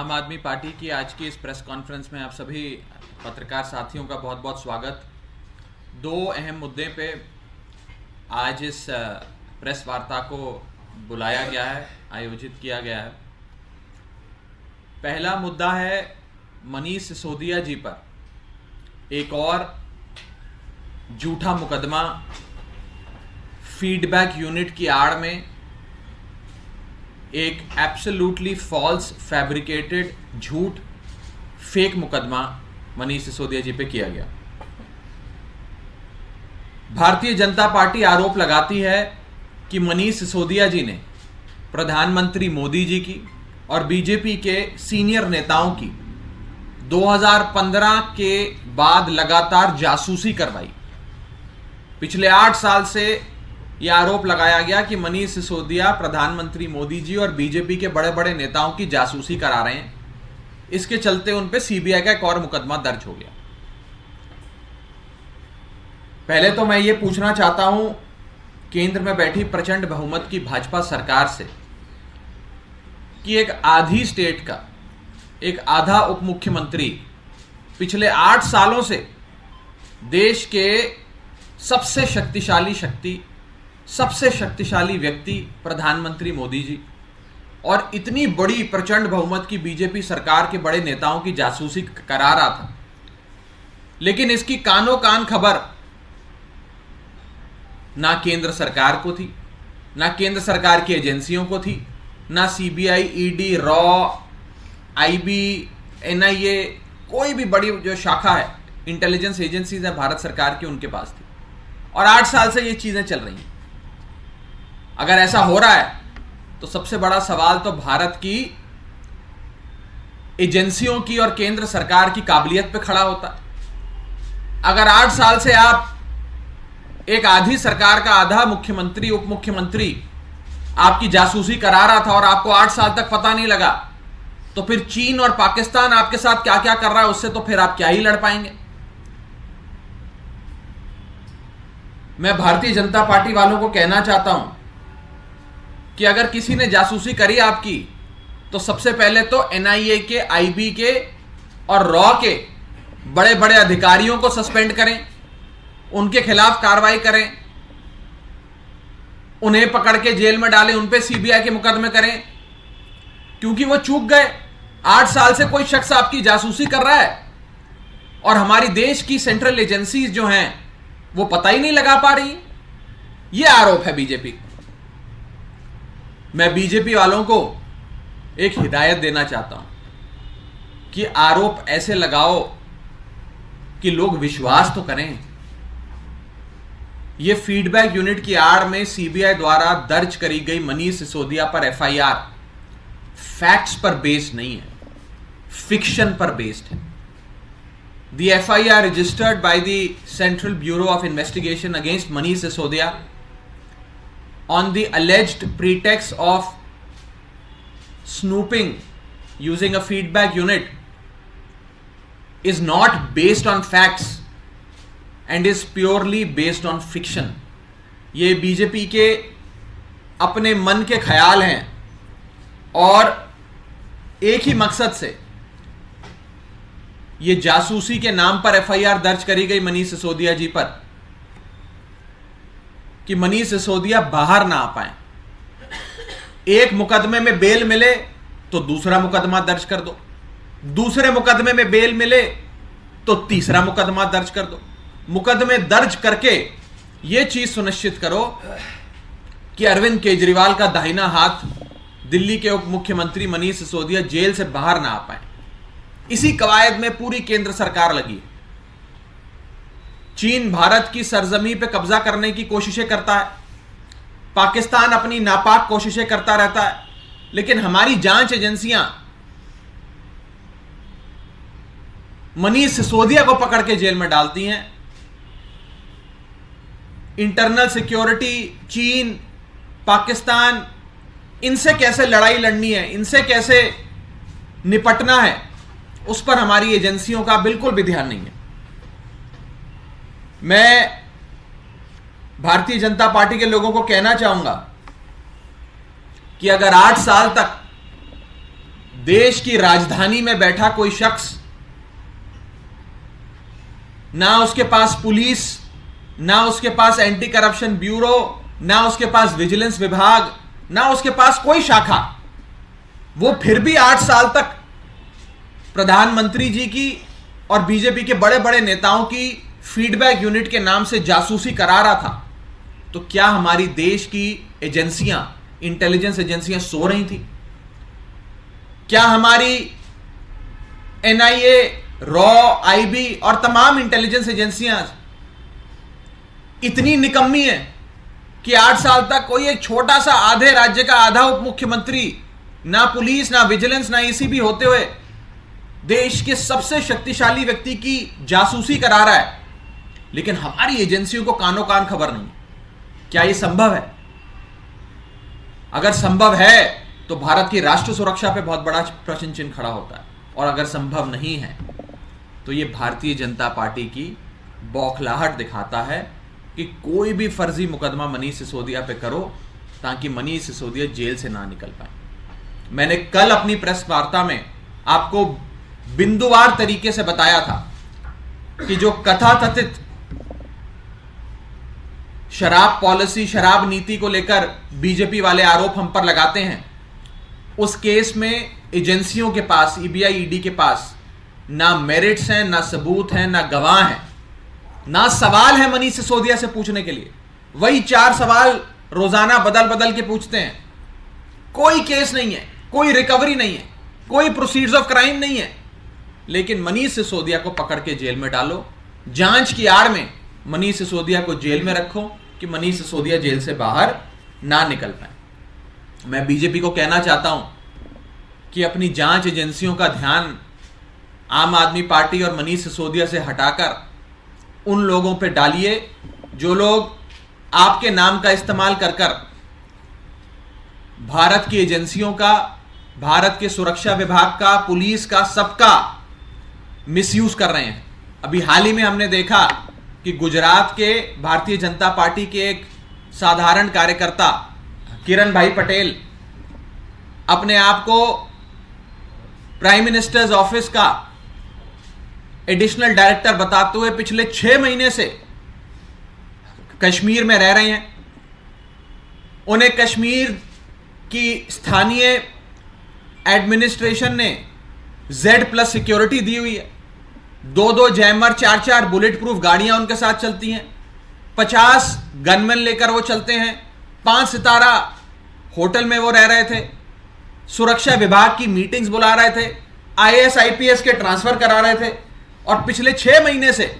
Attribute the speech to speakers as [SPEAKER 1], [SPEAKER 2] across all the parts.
[SPEAKER 1] आम आदमी पार्टी की आज की इस प्रेस कॉन्फ्रेंस में आप सभी पत्रकार साथियों का बहुत बहुत स्वागत। दो अहम मुद्दे पे आज इस प्रेस वार्ता को बुलाया गया है, आयोजित किया गया है। पहला मुद्दा है मनीष सिसोदिया जी पर एक और झूठा मुकदमा, फीडबैक यूनिट की आड़ में एक एब्सोल्युटली फॉल्स फैब्रिकेटेड झूठ फेक मुकदमा मनीष सिसोदिया जी पे किया गया। भारतीय जनता पार्टी आरोप लगाती है कि मनीष सिसोदिया जी ने प्रधानमंत्री मोदी जी की और बीजेपी के सीनियर नेताओं की 2015 के बाद लगातार जासूसी करवाई। पिछले 8 साल से यह आरोप लगाया गया कि मनीष सिसोदिया प्रधानमंत्री मोदी जी और बीजेपी के बड़े बड़े नेताओं की जासूसी करा रहे हैं। इसके चलते उन पे सीबीआई का एक और मुकदमा दर्ज हो गया। पहले तो मैं ये पूछना चाहता हूं केंद्र में बैठी प्रचंड बहुमत की भाजपा सरकार से कि एक आधी स्टेट का एक आधा उप मुख्यमंत्री पिछले 8 सालों से देश के सबसे शक्तिशाली व्यक्ति प्रधानमंत्री मोदी जी और इतनी बड़ी प्रचंड बहुमत की बीजेपी सरकार के बड़े नेताओं की जासूसी करा रहा था, लेकिन इसकी कानो कान खबर ना केंद्र सरकार को थी, ना केंद्र सरकार की एजेंसियों को थी, ना CBI, ED, raw, IB, NIA, कोई भी बड़ी जो शाखा है, इंटेलिजेंस एजेंसीज है भारत सरकार की, उनके पास थी। और 8 साल से ये चीजें चल रही हैं। अगर ऐसा हो रहा है तो सबसे बड़ा सवाल तो भारत की एजेंसियों की और केंद्र सरकार की काबिलियत पे खड़ा होता है। अगर 8 साल से आप एक आधी सरकार का आधा मुख्यमंत्री, उप मुख्यमंत्री आपकी जासूसी करा रहा था और आपको 8 साल तक पता नहीं लगा, तो फिर चीन और पाकिस्तान आपके साथ क्या क्या कर रहा है, उससे तो फिर आप क्या ही लड़ पाएंगे। मैं भारतीय जनता पार्टी वालों को कहना चाहता हूं कि अगर किसी ने जासूसी करी आपकी, तो सबसे पहले तो एनआईए के, आईबी के और रॉ के बड़े बड़े अधिकारियों को सस्पेंड करें, उनके खिलाफ कार्रवाई करें, उन्हें पकड़ के जेल में डालें, उन पे सीबीआई के मुकदमे करें, क्योंकि वो चूक गए। 8 साल से कोई शख्स आपकी जासूसी कर रहा है और हमारी देश की सेंट्रल एजेंसीज जो हैं वो पता ही नहीं लगा पा रही। ये आरोप है बीजेपी। मैं बीजेपी वालों को एक हिदायत देना चाहता हूं कि आरोप ऐसे लगाओ कि लोग विश्वास तो करें। यह फीडबैक यूनिट की आड़ में सीबीआई द्वारा दर्ज करी गई मनीष सिसोदिया पर एफआईआर फैक्ट्स पर बेस्ड नहीं है, फिक्शन पर बेस्ड है। The FIR registered by the Central Bureau of Investigation against Manish Sisodia on the alleged pretext of snooping using a feedback unit is not based on facts and is purely based on fiction. ये BJP के अपने मन के ख्याल हैं और एक ही मकसद से ये जासूसी के नाम पर एफआईआर दर्ज करी गई मनीष सिसोदिया जी पर कि मनीष सिसोदिया बाहर ना आ पाए। एक मुकदमे में बेल मिले तो दूसरा मुकदमा दर्ज कर दो, दूसरे मुकदमे में बेल मिले तो तीसरा मुकदमा दर्ज कर दो। मुकदमे दर्ज करके यह चीज सुनिश्चित करो कि अरविंद केजरीवाल का दाहिना हाथ दिल्ली के उप मुख्यमंत्री मनीष सिसोदिया जेल से बाहर ना आ पाए। इसी कवायद में पूरी केंद्र सरकार लगी है। चीन भारत की सरजमी पे कब्जा करने की कोशिशें करता है, पाकिस्तान अपनी नापाक कोशिशें करता रहता है, लेकिन हमारी जांच एजेंसियां मनीष सिसोदिया को पकड़ के जेल में डालती हैं। इंटरनल सिक्योरिटी, चीन, पाकिस्तान, इनसे कैसे लड़ाई लड़नी है, इनसे कैसे निपटना है, उस पर हमारी एजेंसियों का बिल्कुल भी ध्यान नहीं है। मैं भारतीय जनता पार्टी के लोगों को कहना चाहूंगा कि अगर 8 साल तक देश की राजधानी में बैठा कोई शख्स, ना उसके पास पुलिस, ना उसके पास एंटी करप्शन ब्यूरो, ना उसके पास विजिलेंस विभाग, ना उसके पास कोई शाखा, वो फिर भी 8 साल तक प्रधानमंत्री जी की और बीजेपी के बड़े बड़े नेताओं की फीडबैक यूनिट के नाम से जासूसी करा रहा था। तो क्या हमारी देश की एजेंसियां, इंटेलिजेंस एजेंसियां सो रही थी? क्या हमारी एनआईए, रॉ, आईबी और तमाम इंटेलिजेंस एजेंसियां इतनी निकम्मी है कि 8 साल तक कोई एक छोटा सा आधे राज्य का आधा उप मुख्यमंत्री, ना पुलिस, ना विजिलेंस, ना ईसीबी होते हुए देश के सबसे शक्तिशाली व्यक्ति की जासूसी करा रहा है, लेकिन हमारी एजेंसियों को कानो कान खबर नहीं? क्या यह संभव है? अगर संभव है तो भारत की राष्ट्र सुरक्षा पे बहुत बड़ा प्रश्न चिन्ह खड़ा होता है, और अगर संभव नहीं है तो यह भारतीय जनता पार्टी की बौखलाहट दिखाता है कि कोई भी फर्जी मुकदमा मनीष सिसोदिया पे करो ताकि मनीष सिसोदिया जेल से ना निकल पाए। मैंने कल अपनी प्रेस वार्ता में आपको बिंदुवार तरीके से बताया था कि जो कथाकथित शराब पॉलिसी, शराब नीति को लेकर बीजेपी वाले आरोप हम पर लगाते हैं, उस केस में एजेंसियों के पास, ईबीआई, ईडी के पास ना मेरिट्स हैं, ना सबूत हैं, ना गवाह हैं, ना सवाल है मनीष सिसोदिया से पूछने के लिए। वही 4 सवाल रोजाना बदल बदल के पूछते हैं। कोई केस नहीं है, कोई रिकवरी नहीं है, कोई प्रोसीड्स ऑफ क्राइम नहीं है, लेकिन मनीष सिसोदिया को पकड़ के जेल में डालो। जांच की आड़ में मनीष सिसोदिया को जेल में रखो कि मनीष सिसोदिया जेल से बाहर ना निकल पाए। मैं बीजेपी को कहना चाहता हूं कि अपनी जांच एजेंसियों का ध्यान आम आदमी पार्टी और मनीष सिसोदिया से हटाकर उन लोगों पे डालिए जो लोग आपके नाम का इस्तेमाल कर कर भारत की एजेंसियों का, भारत के सुरक्षा विभाग का, पुलिस का, सबका मिसयूज कर रहे हैं। अभी हाल ही में हमने देखा कि गुजरात के भारतीय जनता पार्टी के एक साधारण कार्यकर्ता किरण भाई पटेल अपने आप को प्राइम मिनिस्टर्स ऑफिस का एडिशनल डायरेक्टर बताते हुए पिछले 6 महीने से कश्मीर में रह रहे हैं। उन्हें कश्मीर की स्थानीय एडमिनिस्ट्रेशन ने Z+ सिक्योरिटी दी हुई है। 2-2 जैमर, 4-4 बुलेट प्रूफ गाड़ियां उनके साथ चलती हैं। 50 गनमैन लेकर वो चलते हैं। 5 सितारा होटल में वो रह रहे थे। सुरक्षा विभाग की मीटिंग्स बुला रहे थे। IAS IPS के ट्रांसफर करा रहे थे और पिछले 6 महीने से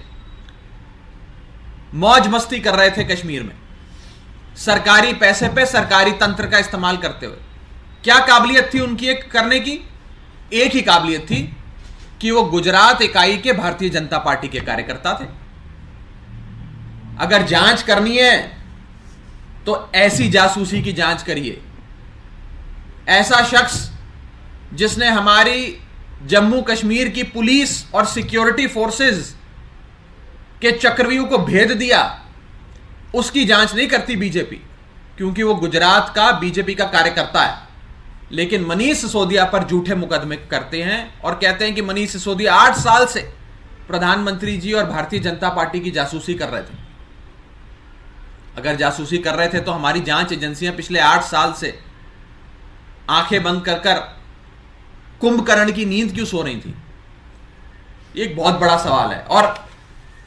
[SPEAKER 1] मौज मस्ती कर रहे थे कश्मीर में, सरकारी पैसे पे सरकारी तंत्र का इस्तेमाल करते हुए। क्या काबिलियत थी उनकी एक करने की? एक ही काबिलियत थी कि वो गुजरात इकाई के भारतीय जनता पार्टी के कार्यकर्ता थे। अगर जांच करनी है तो ऐसी जासूसी की जांच करिए। ऐसा शख्स जिसने हमारी जम्मू कश्मीर की पुलिस और सिक्योरिटी फोर्सेस के चक्रव्यूह को भेद दिया, उसकी जांच नहीं करती बीजेपी, क्योंकि वो गुजरात का बीजेपी का कार्यकर्ता है। लेकिन मनीष सिसोदिया पर झूठे मुकदमे करते हैं और कहते हैं कि मनीष सिसोदिया 8 साल से प्रधानमंत्री जी और भारतीय जनता पार्टी की जासूसी कर रहे थे। अगर जासूसी कर रहे थे तो हमारी जांच एजेंसियां पिछले 8 साल से आंखें बंद कर कर कुंभकर्ण की नींद क्यों सो रही थी? एक बहुत बड़ा सवाल है। और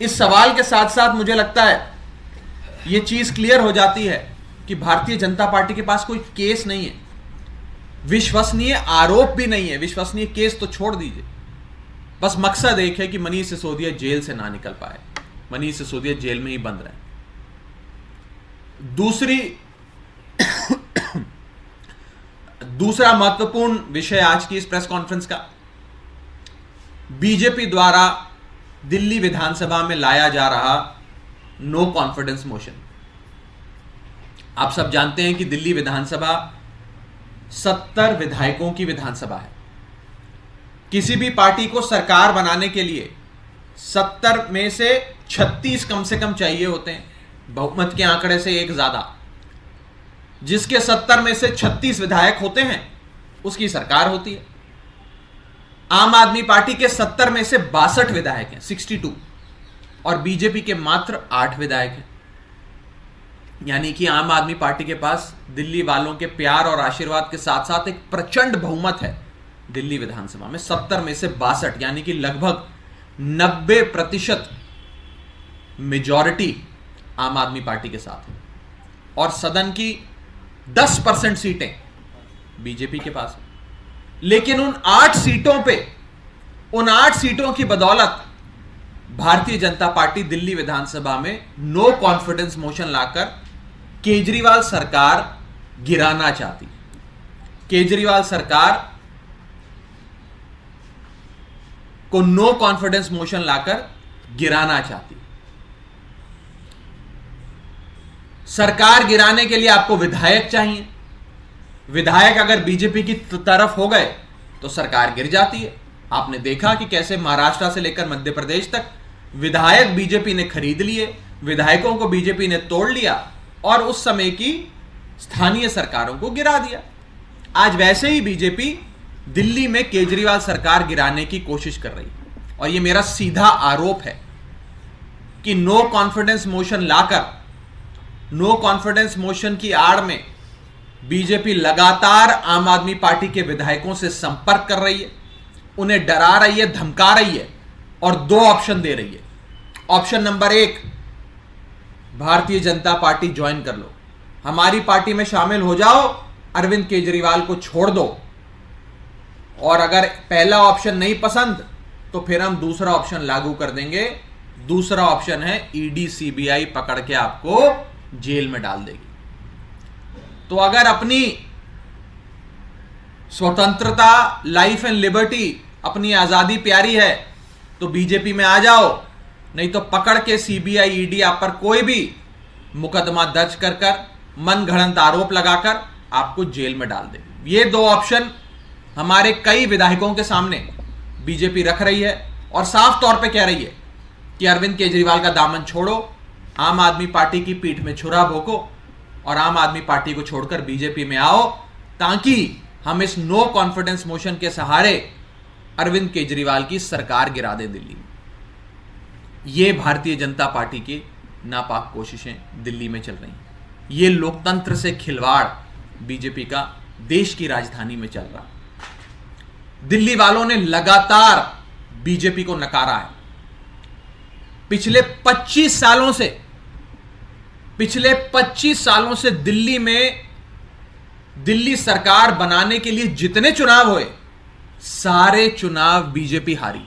[SPEAKER 1] इस सवाल के साथ साथ मुझे लगता है यह चीज क्लियर हो जाती है कि भारतीय जनता पार्टी के पास कोई केस नहीं है, विश्वसनीय आरोप भी नहीं है, विश्वसनीय केस तो छोड़ दीजिए। बस मकसद एक है कि मनीष सिसोदिया जेल से ना निकल पाए, मनीष सिसोदिया जेल में ही बंद रहे। दूसरा महत्वपूर्ण विषय आज की इस प्रेस कॉन्फ्रेंस का, बीजेपी द्वारा दिल्ली विधानसभा में लाया जा रहा नो कॉन्फिडेंस मोशन। आप सब जानते हैं कि दिल्ली विधानसभा 70 विधायकों की विधानसभा है। किसी भी पार्टी को सरकार बनाने के लिए 70 में से 36 कम से कम चाहिए होते हैं, बहुमत के आंकड़े से एक ज्यादा। जिसके 70 में से 36 विधायक होते हैं उसकी सरकार होती है। आम आदमी पार्टी के 70 में से 62 विधायक हैं, 62, और बीजेपी के मात्र 8 विधायक हैं। यानी कि आम आदमी पार्टी के पास दिल्ली वालों के प्यार और आशीर्वाद के साथ साथ एक प्रचंड बहुमत है दिल्ली विधानसभा में। 70 में से 62, यानी कि लगभग 90% मेजॉरिटी आम आदमी पार्टी के साथ है, और सदन की 10% सीटें बीजेपी के पास है। लेकिन उन 8 सीटों की बदौलत भारतीय जनता पार्टी दिल्ली विधानसभा में नो कॉन्फिडेंस मोशन लाकर केजरीवाल सरकार गिराना चाहती। केजरीवाल सरकार को नो कॉन्फिडेंस मोशन लाकर गिराना चाहती। सरकार गिराने के लिए आपको विधायक चाहिए। विधायक अगर बीजेपी की तरफ हो गए तो सरकार गिर जाती है। आपने देखा कि कैसे महाराष्ट्र से लेकर मध्य प्रदेश तक विधायक बीजेपी ने खरीद लिए, विधायकों को बीजेपी ने तोड़ लिया और उस समय की स्थानीय सरकारों को गिरा दिया। आज वैसे ही बीजेपी दिल्ली में केजरीवाल सरकार गिराने की कोशिश कर रही है। और यह मेरा सीधा आरोप है कि नो कॉन्फिडेंस मोशन लाकर, नो कॉन्फिडेंस मोशन की आड़ में बीजेपी लगातार आम आदमी पार्टी के विधायकों से संपर्क कर रही है, उन्हें डरा रही है, धमका रही है और 2 ऑप्शन दे रही है। Option number 1, Bharatiya Janata party join कर लो, हमारी पार्टी में शामिल हो जाओ, अरविंद केजरीवाल को छोड़ दो। और अगर पहला ऑप्शन नहीं पसंद तो फिर हम दूसरा ऑप्शन लागू कर देंगे। दूसरा ऑप्शन है ईडी सीबीआई पकड़ के आपको जेल में डाल देगी। तो अगर अपनी स्वतंत्रता, लाइफ एंड लिबर्टी, अपनी आजादी प्यारी है तो बीजेपी में आ जाओ, नहीं तो पकड़ के सीबीआई ईडी आप पर कोई भी मुकदमा दर्ज कर मन घड़ंत आरोप लगाकर आपको जेल में डाल देगी। ये 2 ऑप्शन हमारे कई विधायकों के सामने बीजेपी रख रही है और साफ तौर पे कह रही है कि अरविंद केजरीवाल का दामन छोड़ो, आम आदमी पार्टी की पीठ में छुरा भोंको और आम आदमी पार्टी को छोड़कर बीजेपी में आओ, ताकि हम इस नो कॉन्फिडेंस मोशन के सहारे अरविंद केजरीवाल की सरकार गिरा दें दिल्ली में। ये भारतीय जनता पार्टी की नापाक कोशिशें दिल्ली में चल रही हैं। ये लोकतंत्र से खिलवाड़ बीजेपी का देश की राजधानी में चल रहा है। दिल्ली वालों ने लगातार बीजेपी को नकारा है। पिछले 25 सालों से दिल्ली में दिल्ली सरकार बनाने के लिए जितने चुनाव हुए, सारे चुनाव बीजेपी हारी।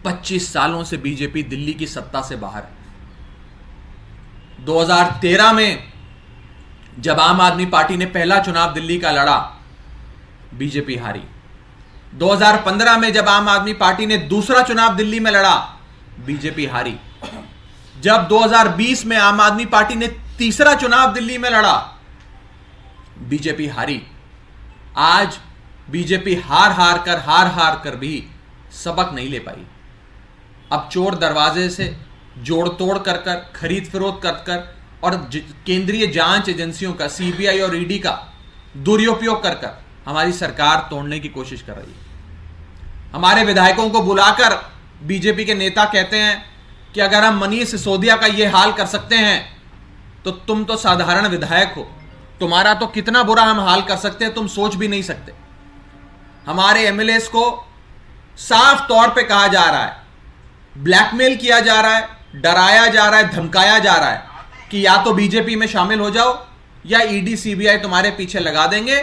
[SPEAKER 1] 25 सालों से बीजेपी दिल्ली की सत्ता से बाहर है। 2013 में जब आम आदमी पार्टी ने पहला चुनाव दिल्ली का लड़ा, बीजेपी हारी। 2015 में जब आम आदमी पार्टी ने दूसरा चुनाव दिल्ली में लड़ा, बीजेपी हारी। जब 2020 में आम आदमी पार्टी ने तीसरा चुनाव दिल्ली में लड़ा, बीजेपी हारी। आज बीजेपी हार हार कर भी सबक नहीं ले पाई। अब चोर दरवाजे से जोड़ तोड़ कर खरीद फरोख्त कर और केंद्रीय जांच एजेंसियों का, सीबीआई और ईडी का दुरुपयोग कर हमारी सरकार तोड़ने की कोशिश कर रही है। हमारे विधायकों को बुलाकर बीजेपी के नेता कहते हैं कि अगर हम मनीष सिसोदिया का यह हाल कर सकते हैं तो तुम तो साधारण विधायक हो, तुम्हारा तो कितना बुरा हम हाल कर सकते हैं तुम सोच भी नहीं सकते। हमारे एमएलएस को साफ तौर पे कहा जा रहा है, ब्लैकमेल किया जा रहा है, डराया जा रहा है, धमकाया जा रहा है कि या तो बीजेपी में शामिल हो जाओ या ईडी सीबीआई तुम्हारे पीछे लगा देंगे,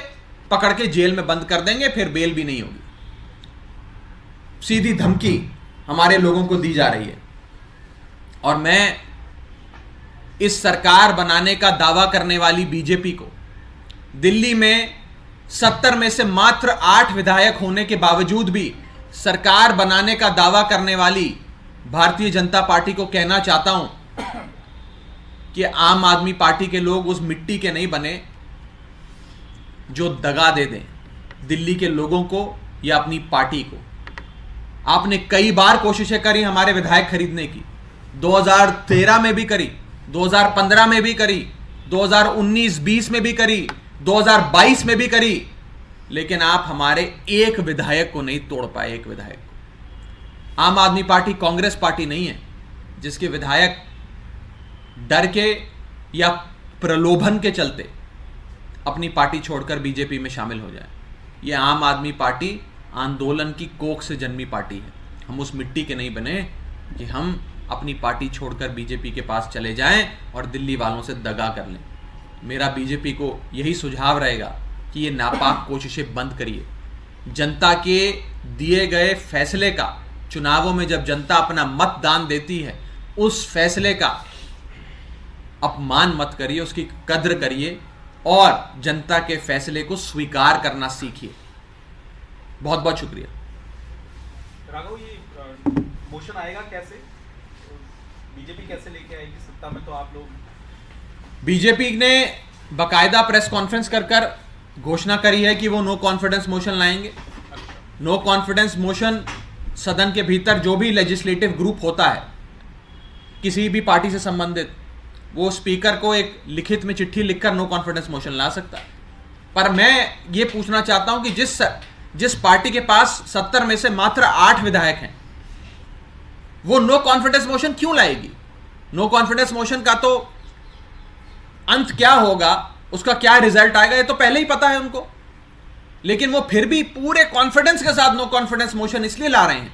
[SPEAKER 1] पकड़ के जेल में बंद कर देंगे, फिर बेल भी नहीं होगी। सीधी धमकी हमारे लोगों को दी जा रही है। और मैं इस सरकार बनाने का दावा करने वाली बीजेपी को, दिल्ली में 70 में से मात्र 8 विधायक होने के बावजूद भी सरकार बनाने का दावा करने वाली भारतीय जनता पार्टी को कहना चाहता हूं कि आम आदमी पार्टी के लोग उस मिट्टी के नहीं बने जो दगा दे दें दिल्ली के लोगों को या अपनी पार्टी को। आपने कई बार कोशिशें करी हमारे विधायक खरीदने की, 2013 में भी करी, 2015 में भी करी, 2019-20 में भी करी, 2022 में भी करी, लेकिन आप हमारे एक विधायक को नहीं तोड़ पाए, एक विधायक को। आम आदमी पार्टी कांग्रेस पार्टी नहीं है जिसके विधायक डर के या प्रलोभन के चलते अपनी पार्टी छोड़कर बीजेपी में शामिल हो जाए। यह आम आदमी पार्टी आंदोलन की कोख से जन्मी पार्टी है। हम उस मिट्टी के नहीं बने कि हम अपनी पार्टी छोड़कर बीजेपी के पास चले जाएं और दिल्ली वालों से दगा कर लें। मेरा बीजेपी को यही सुझाव रहेगा कि ये नापाक कोशिशें बंद करिए। जनता के दिए गए फैसले का, चुनावों में जब जनता अपना मतदान देती है, उस फैसले का अपमान मत करिए, उसकी कद्र करिए और जनता के फैसले को स्वीकार करना सीखिए। बहुत बहुत शुक्रिया।
[SPEAKER 2] राघव, ये मोशन आएगा कैसे? बीजेपी कैसे लेके आएगी सत्ता में? तो आप लोग,
[SPEAKER 1] बीजेपी ने बाकायदा प्रेस कॉन्फ्रेंस कर घोषणा करी है कि वो नो कॉन्फिडेंस मोशन लाएंगे। नो कॉन्फिडेंस मोशन सदन के भीतर जो भी लेजिस्लेटिव ग्रुप होता है किसी भी पार्टी से संबंधित, वो स्पीकर को एक लिखित में चिट्ठी लिखकर नो कॉन्फिडेंस मोशन ला सकता है। पर मैं ये पूछना चाहता हूं कि जिस पार्टी के पास 70 में से मात्र 8 विधायक हैं, वो नो कॉन्फिडेंस मोशन क्यों लाएगी? नो कॉन्फिडेंस मोशन का तो अंत क्या होगा, उसका क्या रिजल्ट आएगा, ये तो पहले ही पता है उनको। लेकिन वो फिर भी पूरे कॉन्फिडेंस के साथ नो कॉन्फिडेंस मोशन इसलिए ला रहे हैं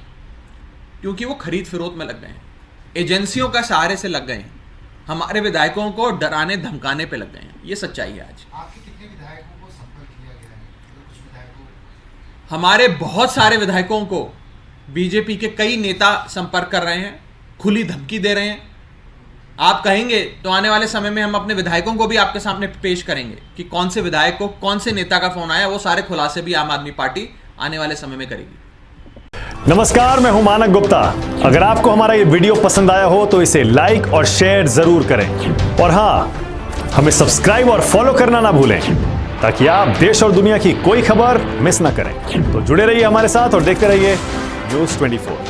[SPEAKER 1] क्योंकि वो खरीद फिरोत में लग गए हैं, एजेंसियों का सहारे से लग गए हैं, हमारे विधायकों को डराने धमकाने पे लग गए हैं। ये सच्चाई है। आज
[SPEAKER 3] आपके कितने विधायकों को संपर्क किया गया है? कुछ विधायकों,
[SPEAKER 1] हमारे बहुत सारे विधायकों को बीजेपी के कई नेता संपर्क कर रहे हैं, खुली धमकी दे रहे हैं। आप कहेंगे तो आने वाले समय में हम अपने विधायकों को भी आपके सामने पेश करेंगे कि कौन से विधायक को कौन से नेता का फोन आया। वो सारे खुलासे भी आम आदमी पार्टी आने वाले समय में करेगी।
[SPEAKER 4] नमस्कार, मैं हूं मानक गुप्ता। अगर आपको हमारा ये वीडियो पसंद आया हो तो इसे लाइक और शेयर जरूर करें, और हां, हमें सब्सक्राइब और फॉलो करना ना भूलें ताकि आप देश और दुनिया की कोई खबर मिस ना करें। तो जुड़े रहिए हमारे साथ और देखते रहिए न्यूज़ 24।